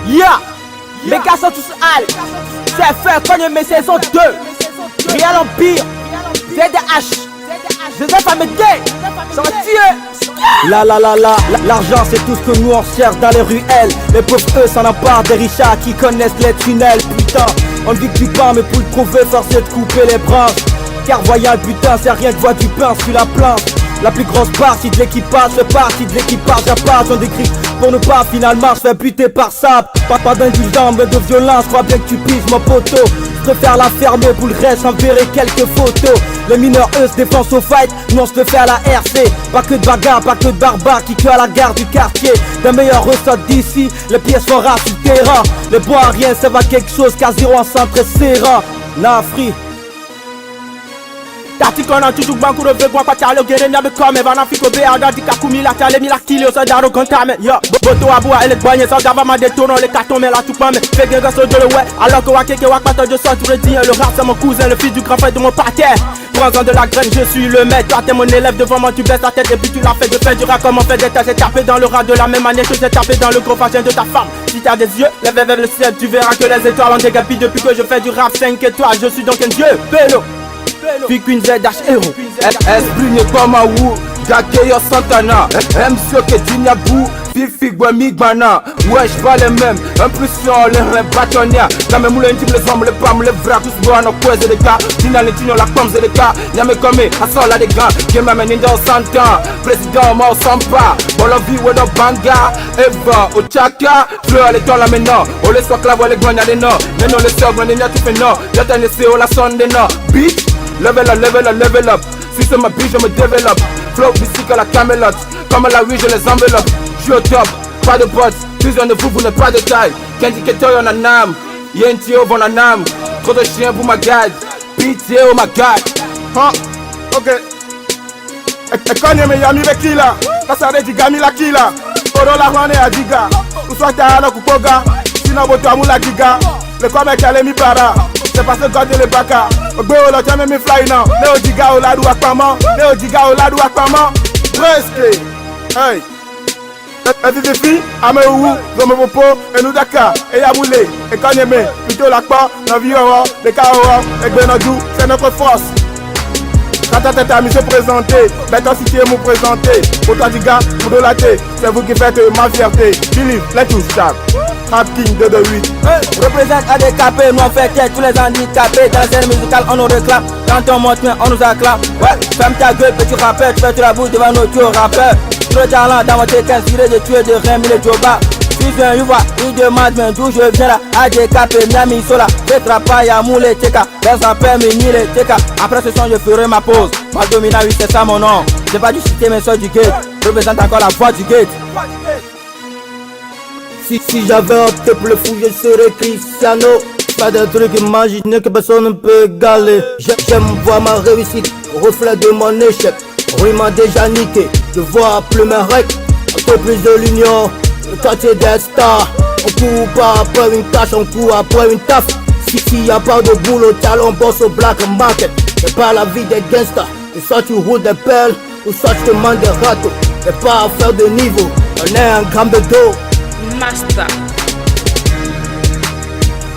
Yeah, les gars sont tous hal. C'est fait Kanye mes saison 2. Real Empire, ZH, Joseph Amédée, ça va tuer. L'argent c'est tout ce que nous on cherche dans les ruelles. Les pauvres eux s'en emparent des richards qui connaissent les tunnels. Putain, on vit du pain mais pour le trouver forcé de couper les branches. Car voyant le putain c'est rien que voir du pain sur la planche. La plus grosse partie de l'équipage fait partie de l'équipage à part. J'en décrit pour ne pas finalement se faire buter par ça. Pas d'indulgence mais de violence, crois bien que tu pises mon poteau. Je préfère la fermer pour le reste, j'enverrai quelques photos. Les mineurs eux se défoncent au fight, nous on se le fait à la RC. Pas que de bagarre, pas que de barbares qui tuent à la gare du quartier. Les meilleurs ressortent d'ici, les pièces sont rares sur le terrain. Les bons à rien ça va quelque chose qu'à zéro en centre serrant. Nafri Tati kono toujours banku de vegwa kwa chalo gere nyabe kome Vana fiko be ada di kakumi la chale mi la kili osa daro kontame Yo, boto abua ele gbanye sa gava ma détourne les cartons mais la tout pame Fait que gasso de le ouais alors que wakeke wakpata je sors tout le dire Le rap c'est mon cousin, le fils du grand frère de mon pater Prends-en de la graine, je suis le maître Toi t'es mon élève devant moi, tu baisses la tête et puis tu l'as fait Je fais du rap comme on fait des tests, j'ai tapé dans le rap de la même année que j'ai tapé dans le gros vagin de ta femme Si t'as des yeux, lève vers le ciel, tu verras que les étoiles ont dégapi Depuis que je fais du rap 5 étoiles, je suis donc un dieu, Bello Queen ZH héros Esprit n'est pas ma wou Gakeyo Santana MC que Dinyabou Fifi Guamigmana Ouais j'pas les mêmes Impulsion les reins bâtonnières La même moulin intime les hommes les pommes les vrais Tous bois nos coués et les gars Dina les tignos la pomme et les gars Nyame comme Assol la des gars Game à meninda au 100 ans Président Mao Sampa Bolovi Wedo Banga Eva Ochaka Fleur les temps là maintenant On les soit clave les gagnes à les noms Maintenant les sœurs on est tout fait non Y'a t'en essai au la sonde des noms Bitch Level up Si c'est ma vie je me développe Flow bicycle à la Camelot Comme à la rue je les enveloppe Je suis au top, pas de potes Plusieurs de vous n'êtes pas de taille Candy Ketoy on a nam Yentio on a nam Trop de chiens pour ma garde Pitié oh my god Huh? Ok Kanye me yami be killer Kasare jigami la killer Oro la hwane ya jiga Uswata hana kukoga Sina boto amula giga Le kwa me kale mi para C'est parce que God les baka Ogbe o lo jame mi fly now Ne o jiga o ladu akpama Ne o jiga o ladu akpama Presque Hey FFF, ame ou, zome popo, enou daka, e yaboule, e kanyeme, plutôt l'akpa, nan vi oro, le ka oro, e gbenodou, c'est notre force. Quand ta tête se présenter, maintenant si tu es me présenter, pour toi diga, pour de la thé, c'est vous qui faites ma fierté. Believe, let us start. Rap King 228. Représente handicapé, nous on fait tête tous les handicapés Dans la scène musicale on nous réclame Quand on monte on nous acclame Ouais, ferme ta gueule petit rappeur Tu fais la bouche devant nos tueurs rappeurs Trop de talent dans mon técan, tiré de tuer de rien, le joba Si je viens, il demande mais d'où je viens là handicapé, Miami Sola Betrapa, Yamoule, Teka Personne permis, ni les Teka Après ce son je ferai ma pause Ma domina, oui c'est ça mon nom J'ai pas dû citer mes soeurs du gate Représente encore la voix du gate Si j'avais un triple fou, je serais Cristiano. Pas de truc imaginé que personne ne peut égaler. J'aime voir ma réussite, reflet de mon échec. Oui, m'a déjà niqué, je vois plus mes règles. Un peu plus de l'union, le quartier des stars. On court pas après une tâche, on court après une taf. Si y a pas de boulot, talon bosse au black market. C'est pas la vie des gangsters, et soit tu roules des perles, ou soit tu te manges des râteaux. C'est pas affaire de niveau, on est un gramme de dos. Master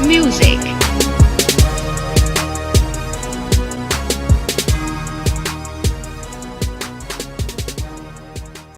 Music.